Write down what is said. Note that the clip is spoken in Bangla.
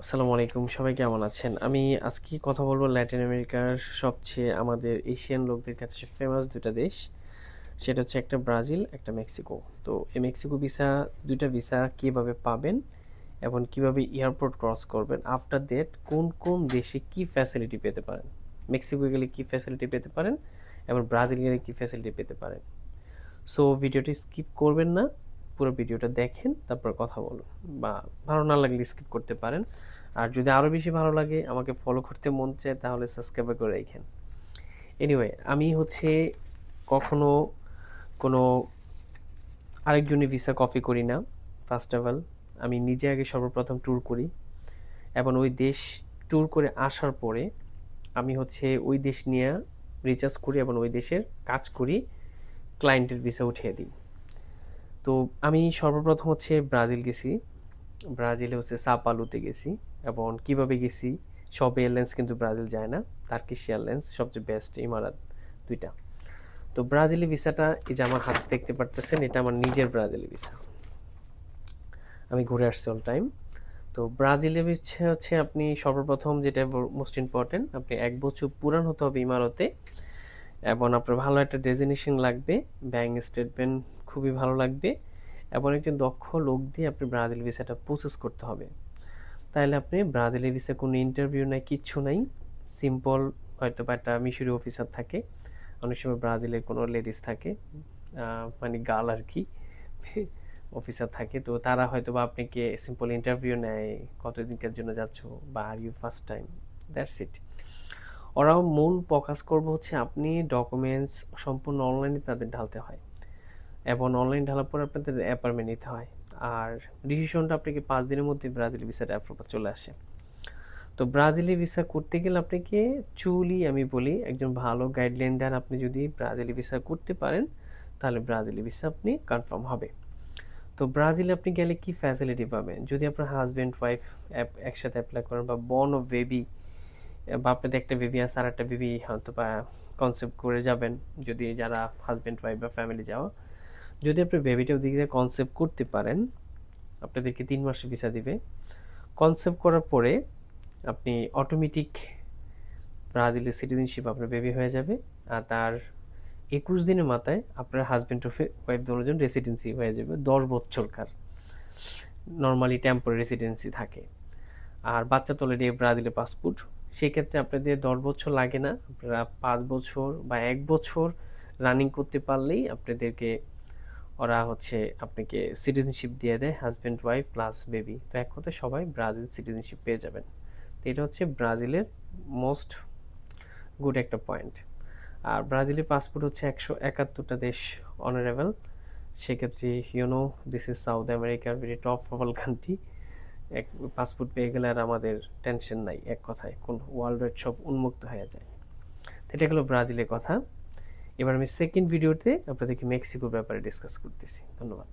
আসসালামু আলাইকুম, সবাই কেমন আছেন? আমি আজকে কথা বলবো ল্যাটিন আমেরিকার সবচেয়ে আমাদের এশিয়ান লোকদের কাছে ফেমাস দুটা দেশ। সেটা হচ্ছে একটা ব্রাজিল, একটা মেক্সিকো। তো এই মেক্সিকো ভিসা, দুইটা ভিসা কিভাবে পাবেন এবং কিভাবে এয়ারপোর্ট ক্রস করবেন, আফটার দ্যাট কোন কোন দেশে কি ফ্যাসিলিটি পেতে পারেন, মেক্সিকো গেলে কি ফ্যাসিলিটি পেতে পারেন এবং ব্রাজিল গেলে কি ফ্যাসিলিটি পেতে পারেন। সো ভিডিওটি স্কিপ করবেন না, পুরো ভিডিওটা দেখেন, তারপর কথা বলুন। বা ভালো না লাগলে স্কিপ করতে পারেন। আর যদি আরও বেশি ভালো লাগে, আমাকে ফলো করতে মন চায়, তাহলে সাবস্ক্রাইব করে রাখেন। এনিওয়ে, আমি হচ্ছে কখনো কোনো আরেকজনের ভিসা কপি করি না। ফার্স্ট অফ অল, আমি নিজে আগে সর্বপ্রথম ট্যুর করি এবং ওই দেশ ট্যুর করে আসার পরে আমি হচ্ছে ওই দেশ নিয়ে রিচার্জ করি এবং ওই দেশের কাজ করি, ক্লায়েন্টের ভিসা উঠিয়ে দিই। তো আমি সর্বপ্রথম হচ্ছে ব্রাজিল গেছি। ব্রাজিলে হচ্ছে সাপালুতে গেছি। এবং কিভাবে গেছি, সব এয়ারলাইন্স কিন্তু ব্রাজিল যায় না। টার্কিশ এয়ারলাইন্স সবচেয়ে বেস্ট, ইমারাত, দুইটা। তো ব্রাজিলি ভিসাটা এই যে আমার হাতে দেখতে পারতেছেন, এটা আমার নিজের ব্রাজিলি ভিসা। আমি ঘুরে আসছি অল টাইম। তো ব্রাজিলে হচ্ছে আপনি সর্বপ্রথম যেটা মোস্ট ইম্পর্টেন্ট, আপনি 1 বছর পুরান হতে হবে ইমারতে এবং আপনার ভালো একটা ডেজিনেশন লাগবে, ব্যাংক স্টেটমেন্ট খুবই ভালো লাগবে এবং একজন দক্ষ লোক দিয়ে আপনি ব্রাজিল ভিসাটা প্রসেস করতে হবে। তাহলে আপনি ব্রাজিলের ভিসা, কোনো ইন্টারভিউ নাই, কিচ্ছু নাই, সিম্পল। হয়তো বা একটা মিশরি অফিসার থাকে, অনেক সময় ব্রাজিলের কোনো লেডিস থাকে, মানে গার্ল আর কি, অফিসার থাকে। তো তারা হয়তো বা আপনাকে সিম্পল ইন্টারভিউ নেয়, কতদিনের জন্য যাচ্ছ বা are you first time, that's it. ওরাও মূল ফোকাস করবো হচ্ছে আপনি ডকুমেন্টস সম্পূর্ণ অনলাইনে তাদের ঢালতে হয় এবং অনলাইন ঢালার পর আপনাদের অ্যাপয়েন্টমেন্ট নিতে হয়। আর ডিসিশনটা আপনাকে 5 দিনের মধ্যে ব্রাজিল ভিসাটা অ্যাপ্রুভাল চলে আসে। তো ব্রাজিলি ভিসা করতে গেলে আপনাকে চুলি, আমি বলি একজন ভালো গাইডলাইন দেন, আপনি যদি ব্রাজিলি ভিসা করতে পারেন তাহলে ব্রাজিলি ভিসা আপনি কনফার্ম হবে। তো ব্রাজিলে আপনি গেলে কি ফ্যাসিলিটি পাবেন, যদি আপনার হাজব্যান্ড ওয়াইফ একসাথে অ্যাপ্লাই করেন বা বর্ন অফ বেবি, বা আপনাদের একটা বেবি আছে আর একটা বেবি হয়তো বা কনসেপ্ট করে যাবেন, যদি যারা হাজব্যান্ড ওয়াইফ বা ফ্যামিলি যাওয়া, যদি আপনি বেবিটা ওদিক দিয়ে কনসেপ্ট করতে পারেন, আপনাদেরকে 3 মাসের ভিসা দিবে। কনসেপ্ট করার পরে আপনি অটোমেটিক ব্রাজিলের সিটিজেনশিপ আপনার বেবি হয়ে যাবে। আর তার 21 দিনের মাথায় আপনার হাজব্যান্ড ওয়াইফ দুজন রেসিডেন্সি হয়ে যাবে 10 বছরকার। নর্মালি টেম্পোরারি রেসিডেন্সি থাকে। আর বাচ্চা তো অলরেডি ব্রাজিলের পাসপোর্ট, সেক্ষেত্রে আপনাদের 10 বছর লাগে না, আপনারা 5 বছর বা 1 বছর রানিং করতে পারলেই আপনাদেরকে ওরা হচ্ছে আপনাকে সিটিজেনশিপ দিয়ে দেয়, হাজব্যান্ড ওয়াইফ প্লাস বেবি। তো এক কথায় সবাই ব্রাজিল সিটিজেনশিপ পেয়ে যাবেন। তো এটা হচ্ছে ব্রাজিলের মোস্ট গুড একটা পয়েন্ট। আর ব্রাজিলের পাসপোর্ট হচ্ছে 171টা দেশ অনারেবল। সেক্ষেত্রে ইউনো দিস ইজ সাউথ আমেরিকার ভেরি টপ প্রবল কান্ট্রি। এক পাসপোর্ট পেয়ে গেলে আর আমাদের টেনশন নাই, এক কথায় কোন ওয়ার্ল্ড ওয়াইড সব উন্মুক্ত হয়ে যায়। তো এটা হলো ব্রাজিলের কথা। এবার আমি সেকেন্ড ভিডিওতে আপনাদেরকে মেক্সিকোর ব্যাপারে ডিসকাস করতেছি। ধন্যবাদ।